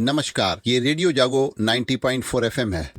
नमस्कार, ये रेडियो जागो 90.4 एफएम है।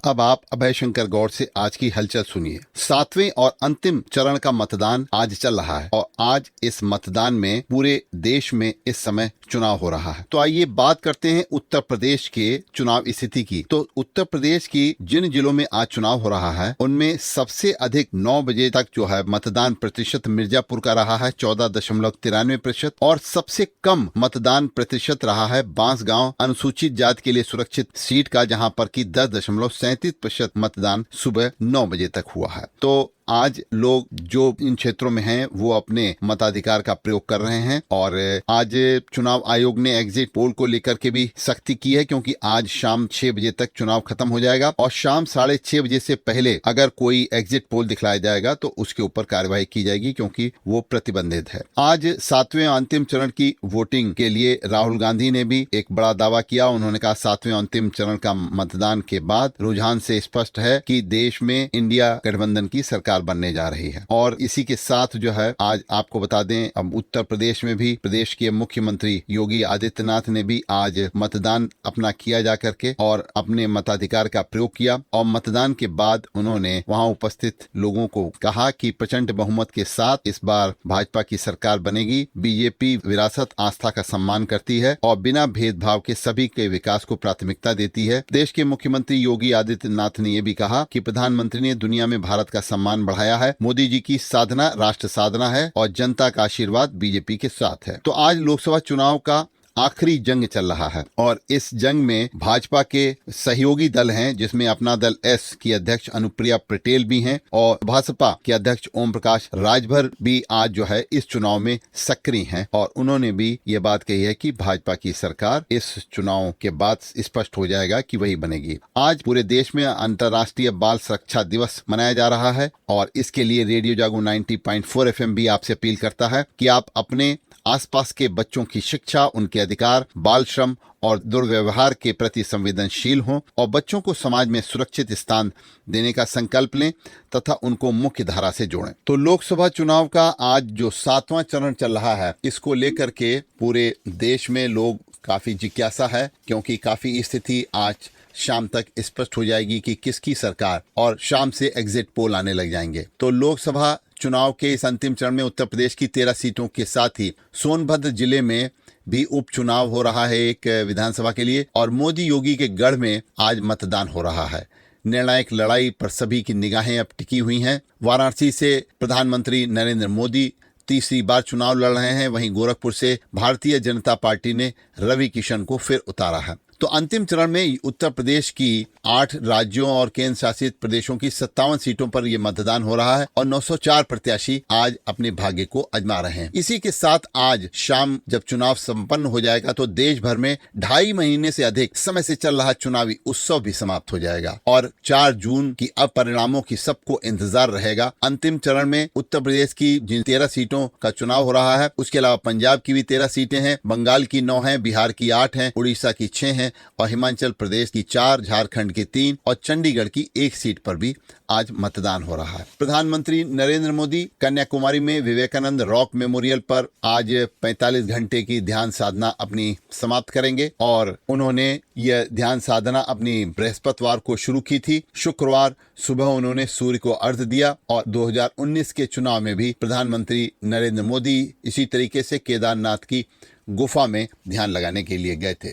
अब आप अभय शंकर गौड़ से आज की हलचल सुनिए। 7वें और अंतिम चरण का मतदान आज चल रहा है और आज इस मतदान में पूरे देश में इस समय चुनाव हो रहा है। तो आइए बात करते हैं उत्तर प्रदेश के चुनाव स्थिति की। तो उत्तर प्रदेश की जिन जिलों में आज चुनाव हो रहा है उनमें सबसे अधिक 9 बजे तक जो है मतदान प्रतिशत मिर्जापुर का रहा है 14.93%, और सबसे कम मतदान प्रतिशत रहा है बांसगांव अनुसूचित जाति के लिए सुरक्षित सीट का, जहां पर की 10.37% मतदान सुबह 9 बजे तक हुआ है। तो आज लोग जो इन क्षेत्रों में हैं वो अपने मताधिकार का प्रयोग कर रहे हैं। और आज चुनाव आयोग ने एग्जिट पोल को लेकर के भी सख्ती की है, क्योंकि आज शाम 6 बजे तक चुनाव खत्म हो जाएगा और शाम 6:30 बजे से पहले अगर कोई एग्जिट पोल दिखलाया जाएगा तो उसके ऊपर कार्रवाई की जाएगी, क्योंकि वो प्रतिबंधित है। आज 7वें अंतिम चरण की वोटिंग के लिए राहुल गांधी ने भी एक बड़ा दावा किया। उन्होंने कहा 7वें अंतिम चरण का मतदान के बाद रुझान से स्पष्ट है कि देश में इंडिया गठबंधन की सरकार बनने जा रही है। और इसी के साथ जो है आज आपको बता दें, अब उत्तर प्रदेश में भी प्रदेश के मुख्यमंत्री योगी आदित्यनाथ ने भी आज मतदान अपना किया जा करके और अपने मताधिकार का प्रयोग किया। और मतदान के बाद उन्होंने वहां उपस्थित लोगों को कहा कि प्रचंड बहुमत के साथ इस बार भाजपा की सरकार बनेगी। बीजेपी विरासत आस्था का सम्मान करती है और बिना भेदभाव के सभी के विकास को प्राथमिकता देती है। देश के मुख्यमंत्री योगी आदित्यनाथ ने यह भी कहा कि प्रधानमंत्री ने दुनिया में भारत का सम्मान बढ़ाया है। मोदी जी की साधना राष्ट्र साधना है और जनता का आशीर्वाद बीजेपी के साथ है। तो आज लोकसभा चुनाव का आखिरी जंग चल रहा है और इस जंग में भाजपा के सहयोगी दल हैं, जिसमें अपना दल एस की अध्यक्ष अनुप्रिया पटेल भी हैं और भाजपा के अध्यक्ष ओम प्रकाश राजभर भी आज जो है इस चुनाव में सक्रिय हैं। और उन्होंने भी ये बात कही है कि भाजपा की सरकार इस चुनाव के बाद स्पष्ट हो जाएगा कि वही बनेगी। आज पूरे देश में अंतर्राष्ट्रीय बाल सुरक्षा दिवस मनाया जा रहा है और इसके लिए रेडियो जागो 90.4 एफएम भी आपसे अपील करता है कि आप अपने आसपास के बच्चों की शिक्षा, उनके अधिकार, बाल श्रम और दुर्व्यवहार के प्रति संवेदनशील हों और बच्चों को समाज में सुरक्षित स्थान देने का संकल्प लें तथा उनको मुख्य धारा से जोड़ें। तो लोकसभा चुनाव का आज जो 7वां चरण चल रहा है, इसको लेकर के पूरे देश में लोग काफी जिज्ञासा है, क्योंकि काफी स्थिति आज शाम तक स्पष्ट हो जाएगी कि किसकी सरकार, और शाम से एग्जिट पोल आने लग जाएंगे। तो लोकसभा चुनाव के इस अंतिम चरण में उत्तर प्रदेश की 13 सीटों के साथ ही सोनभद्र जिले में भी उपचुनाव हो रहा है एक विधानसभा के लिए, और मोदी योगी के गढ़ में आज मतदान हो रहा है। निर्णायक लड़ाई पर सभी की निगाहें अब टिकी हुई हैं। वाराणसी से प्रधानमंत्री नरेंद्र मोदी तीसरी बार चुनाव लड़ रहे हैं, वहीं गोरखपुर से भारतीय जनता पार्टी ने रवि किशन को फिर उतारा है। तो अंतिम चरण में उत्तर प्रदेश की 8 राज्यों और केंद्र शासित प्रदेशों की 57 सीटों पर यह मतदान हो रहा है और 904 प्रत्याशी आज अपने भाग्य को आजमा रहे हैं। इसी के साथ आज शाम जब चुनाव संपन्न हो जाएगा तो देश भर में 2.5 महीने से अधिक समय से चल रहा चुनावी उत्सव भी समाप्त हो जाएगा और 4 जून की अब परिणामों की सबको इंतजार रहेगा। अंतिम चरण में उत्तर प्रदेश की जिन 13 सीटों का चुनाव हो रहा है, उसके अलावा पंजाब की भी 13 सीटें हैं, बंगाल की 9 हैं, बिहार की 8 हैं, उड़ीसा की 6 हैं और हिमाचल प्रदेश की 4, झारखंड की 3 और चंडीगढ़ की 1 सीट पर भी आज मतदान हो रहा है। प्रधानमंत्री नरेंद्र मोदी कन्याकुमारी में विवेकानंद रॉक मेमोरियल पर आज 45 घंटे की ध्यान साधना अपनी समाप्त करेंगे और उन्होंने यह ध्यान साधना अपनी बृहस्पतिवार को शुरू की थी। शुक्रवार सुबह उन्होंने सूर्य को अर्घ्य दिया और 2019 के चुनाव में भी प्रधानमंत्री नरेंद्र मोदी इसी तरीके से केदारनाथ की गुफा में ध्यान लगाने के लिए गए थे।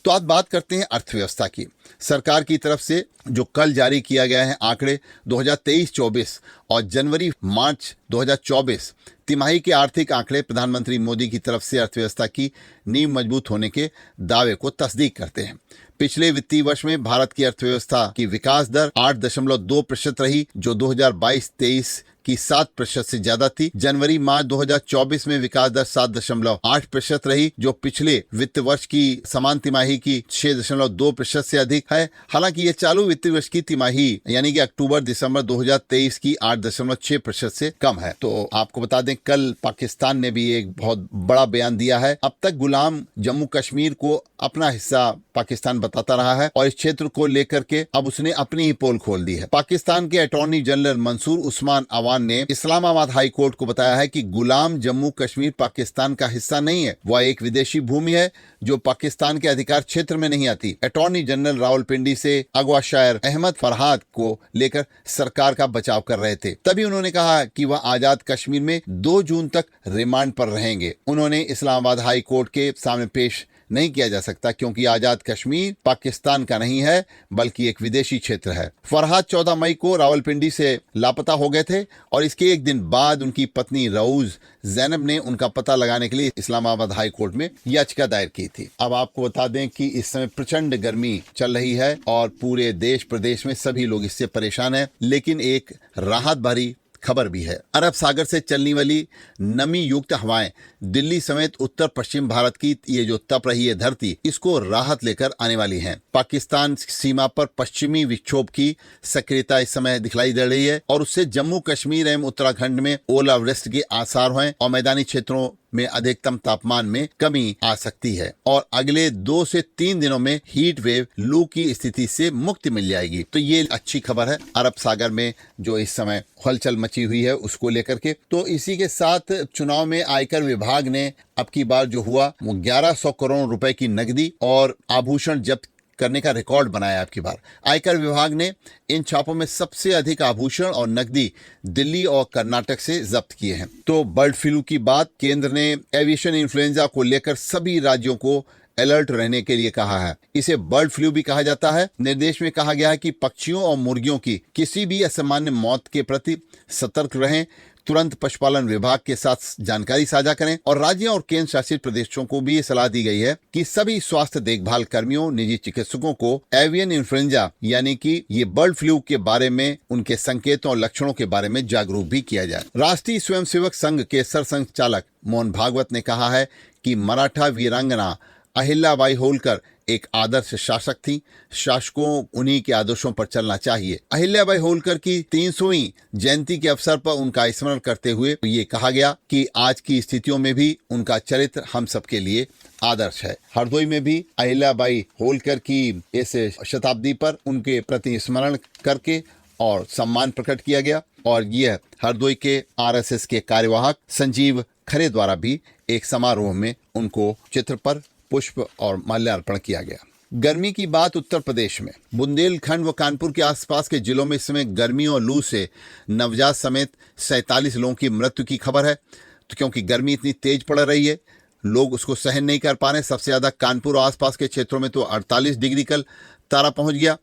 तो आज बात करते हैं अर्थव्यवस्था की। सरकार की तरफ से जो कल जारी किया गया है आंकड़े 2023-24 और जनवरी-मार्च 2024 तिमाही के आर्थिक आंकड़े प्रधानमंत्री मोदी की तरफ से अर्थव्यवस्था की नींव मजबूत होने के दावे को तस्दीक करते हैं। पिछले वित्तीय वर्ष में भारत की अर्थव्यवस्था की विकास दर 8.2% रही, जो 2022-23 कि 7% से ज्यादा थी। जनवरी मार्च 2024 में विकास दर 7.8% रही, जो पिछले वित्त वर्ष की समान तिमाही की 6.2% से अधिक है। हालांकि ये चालू वित्त वर्ष की तिमाही यानी कि अक्टूबर दिसंबर 2023 की 8.6% से कम है। तो आपको बता दें, कल पाकिस्तान ने भी एक बहुत बड़ा बयान दिया है। अब तक गुलाम जम्मू कश्मीर को अपना हिस्सा पाकिस्तान बताता रहा है और इस क्षेत्र को लेकर के अब उसने अपनी ही पोल खोल दी है। पाकिस्तान के अटॉर्नी जनरल मंसूर उस्मान अवान ने इस्लामाबाद हाई कोर्ट को बताया है कि गुलाम जम्मू कश्मीर पाकिस्तान का हिस्सा नहीं है, वह एक विदेशी भूमि है जो पाकिस्तान के अधिकार क्षेत्र में नहीं आती। अटॉर्नी जनरल रावलपिंडी से अगवा शायर अहमद फरहाद को लेकर सरकार का बचाव कर रहे थे। तभी उन्होंने कहा कि वह आजाद कश्मीर में 2 जून तक रिमांड पर रहेंगे। उन्होंने इस्लामाबाद हाई कोर्ट के सामने पेश नहीं किया जा सकता क्योंकि आजाद कश्मीर पाकिस्तान का नहीं है बल्कि एक विदेशी क्षेत्र है। फरहाद 14 मई को रावलपिंडी से लापता हो गए थे और इसके एक दिन बाद उनकी पत्नी रऊज जैनब ने उनका पता लगाने के लिए इस्लामाबाद हाई कोर्ट में याचिका दायर की थी। अब आपको बता दें कि इस समय प्रचंड गर्मी चल रही है और पूरे देश प्रदेश में सभी लोग इससे परेशान हैं, लेकिन एक राहत भरी खबर भी है। अरब सागर से चलने वाली नमी युक्त हवाएं दिल्ली समेत उत्तर पश्चिम भारत की ये जो तप रही है धरती, इसको राहत लेकर आने वाली हैं। पाकिस्तान सीमा पर पश्चिमी विक्षोभ की सक्रियता इस समय दिखलाई दे रही है और उससे जम्मू कश्मीर एवं उत्तराखंड में ओलावृष्टि के आसार हैं और मैदानी क्षेत्रों में अधिकतम तापमान में कमी आ सकती है और अगले 2 से 3 दिनों में हीट वेव लू की स्थिति से मुक्ति मिल जाएगी। तो ये अच्छी खबर है अरब सागर में जो इस समय हलचल मची हुई है उसको लेकर के। तो इसी के साथ चुनाव में आयकर विभाग ने अब की बार जो हुआ वो 1100 करोड़ रुपए की नकदी और आभूषण जब्त करने का रिकॉर्ड बनाया। आपकी बार आयकर विभाग ने इन छापों में सबसे अधिक आभूषण और नकदी दिल्ली और कर्नाटक से जब्त किए हैं। तो बर्ड फ्लू की बात, केंद्र ने एविएशन इन्फ्लुएंजा को लेकर सभी राज्यों को अलर्ट रहने के लिए कहा है। इसे बर्ड फ्लू भी कहा जाता है। निर्देश में कहा गया है कि पक्षियों और मुर्गियों की किसी भी असामान्य मौत के प्रति सतर्क रहें, तुरंत पशुपालन विभाग के साथ जानकारी साझा करें और राज्यों और केंद्र शासित प्रदेशों को भी ये सलाह दी गई है कि सभी स्वास्थ्य देखभाल कर्मियों, निजी चिकित्सकों को एवियन इन्फ्लुएंजा यानी कि ये बर्ड फ्लू के बारे में, उनके संकेतों और लक्षणों के बारे में जागरूक भी किया जाए। राष्ट्रीय स्वयंसेवक संघ के सरसंघचालक मोहन भागवत ने कहा है कि मराठा वीरांगना अहिल्याबाई होलकर एक आदर्श शासक थी, शासकों उन्हीं के आदर्शों पर चलना चाहिए। अहिल्याबाई होलकर की 300वीं जयंती के अवसर पर उनका स्मरण करते हुए ये कहा गया कि आज की स्थितियों में भी उनका चरित्र हम सबके लिए आदर्श है। हरदोई में भी अहिल्याबाई होलकर की इस शताब्दी पर उनके प्रति स्मरण करके और सम्मान प्रकट किया गया और यह हरदोई के आरएसएस के कार्यवाहक संजीव खरे द्वारा भी एक समारोह में उनको चित्र पर पुष्प और माल्यार्पण किया गया। गर्मी की बात उत्तर प्रदेश में बुंदेलखंड व कानपुर के आसपास के जिलों में इस समय गर्मी और लू से नवजात समेत 47 लोगों की मृत्यु की खबर है। तो क्योंकि गर्मी इतनी तेज पड़ रही है, लोग उसको सहन नहीं कर पा रहे। सबसे ज्यादा कानपुर और आसपास के क्षेत्रों में तो 48 डिग्री कल तारा पहुंच गया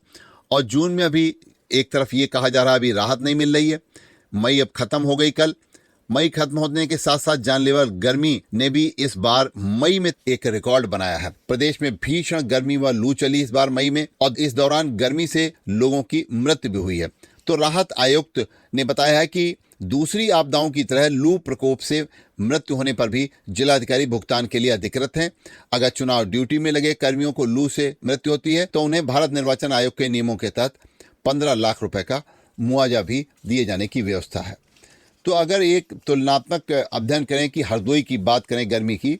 और जून में अभी एक तरफ ये कहा जा रहा है अभी राहत नहीं मिल रही है। मई अब खत्म हो गई कल। मई खत्म होने के साथ साथ जानलेवा गर्मी ने भी इस बार मई में एक रिकॉर्ड बनाया है। प्रदेश में भीषण गर्मी व लू चली इस बार मई में और इस दौरान गर्मी से लोगों की मृत्यु भी हुई है। तो राहत आयुक्त ने बताया है कि दूसरी आपदाओं की तरह लू प्रकोप से मृत्यु होने पर भी जिलाधिकारी भुगतान के लिए अधिकृत हैं। अगर चुनाव ड्यूटी में लगे कर्मियों को लू से मृत्यु होती है तो उन्हें भारत निर्वाचन आयोग के नियमों के तहत 15 लाख रुपए का मुआवजा भी दिए जाने की व्यवस्था है। तो अगर एक तुलनात्मक अध्ययन करें कि हरदोई की बात करें गर्मी की,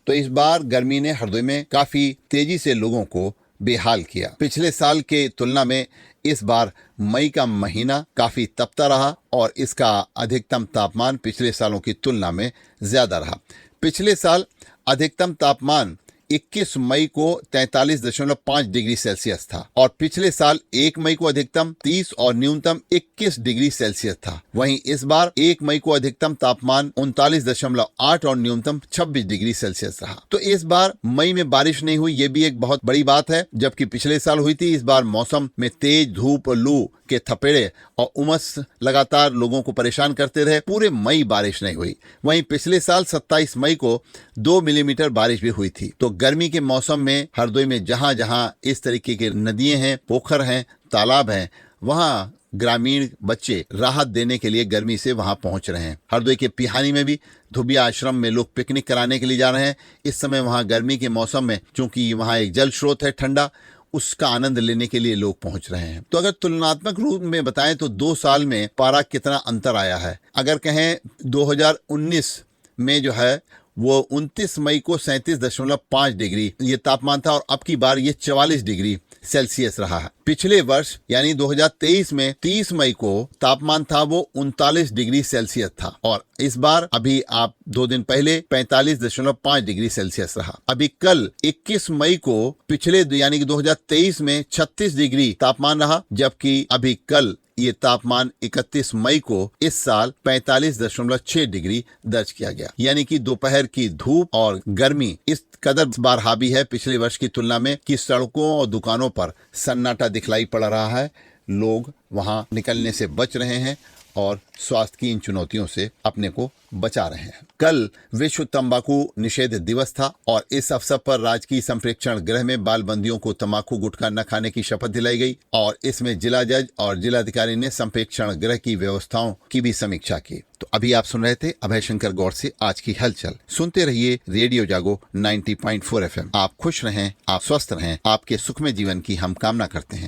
तो इस बार गर्मी ने हरदोई में काफी तेजी से लोगों को बेहाल किया। पिछले साल के तुलना में इस बार मई का महीना काफी तपता रहा और इसका अधिकतम तापमान पिछले सालों की तुलना में ज्यादा रहा। पिछले साल अधिकतम तापमान 21 मई को 43.5 डिग्री सेल्सियस था और पिछले साल 1 मई को अधिकतम 30 और न्यूनतम 21 डिग्री सेल्सियस था। वहीं इस बार 1 मई को अधिकतम तापमान 39.8 और न्यूनतम 26 डिग्री सेल्सियस रहा। तो इस बार मई में बारिश नहीं हुई, ये भी एक बहुत बड़ी बात है। जबकि पिछले साल हुई थी। इस बार मौसम में तेज धूप, लू के थपेड़े और उमस लगातार लोगों को परेशान करते रहे। पूरे मई बारिश नहीं हुई। वहीं पिछले साल 27 मई को 2 मिलीमीटर बारिश भी हुई थी। तो गर्मी के मौसम में हरदोई में जहां जहां इस तरीके के नदियां हैं, पोखर हैं, तालाब हैं, वहां ग्रामीण बच्चे राहत देने के लिए गर्मी से वहां पहुंच रहे हैं। हरदोई के पिहानी में भी धुबिया आश्रम में लोग पिकनिक कराने के लिए जा रहे हैं। इस समय वहां गर्मी के मौसम में, चूंकि वहां एक जल स्रोत है ठंडा, उसका आनंद लेने के लिए लोग पहुंच रहे हैं। तो अगर तुलनात्मक रूप में बताएं तो 2 साल में पारा कितना अंतर आया है। अगर कहें 2019 में जो है वो 29 मई को 37.5 डिग्री ये तापमान था और अब की बार ये 44 डिग्री सेल्सियस रहा है। पिछले वर्ष यानी 2023 में 30 मई को तापमान था वो 39 डिग्री सेल्सियस था और इस बार अभी आप 2 दिन पहले 45.5 डिग्री सेल्सियस रहा। अभी कल 21 मई को पिछले यानी कि 2023 में 36 डिग्री तापमान रहा, जबकि अभी कल ये तापमान 31 मई को इस साल 45.6 डिग्री दर्ज किया गया। यानी कि दोपहर की धूप और गर्मी इस कदर बार हावी है पिछले वर्ष की तुलना में कि सड़कों और दुकानों पर सन्नाटा दिखलाई पड़ रहा है। लोग वहां निकलने से बच रहे हैं और स्वास्थ्य की इन चुनौतियों से अपने को बचा रहे हैं। कल विश्व तंबाकू निषेध दिवस था और इस अवसर पर राजकीय संप्रेक्षण गृह में बाल बंदियों को तंबाकू गुटखा न खाने की शपथ दिलाई गई और इसमें जिला जज और जिलाधिकारी ने संप्रेक्षण गृह की व्यवस्थाओं की भी समीक्षा की। तो अभी आप सुन रहे थे अभय शंकर गौड़ से आज की हलचल। सुनते रहिए रेडियो जागो 90.4 FM। आप खुश रहें, आप स्वस्थ रहें, आपके सुखमय जीवन की हम कामना करते हैं।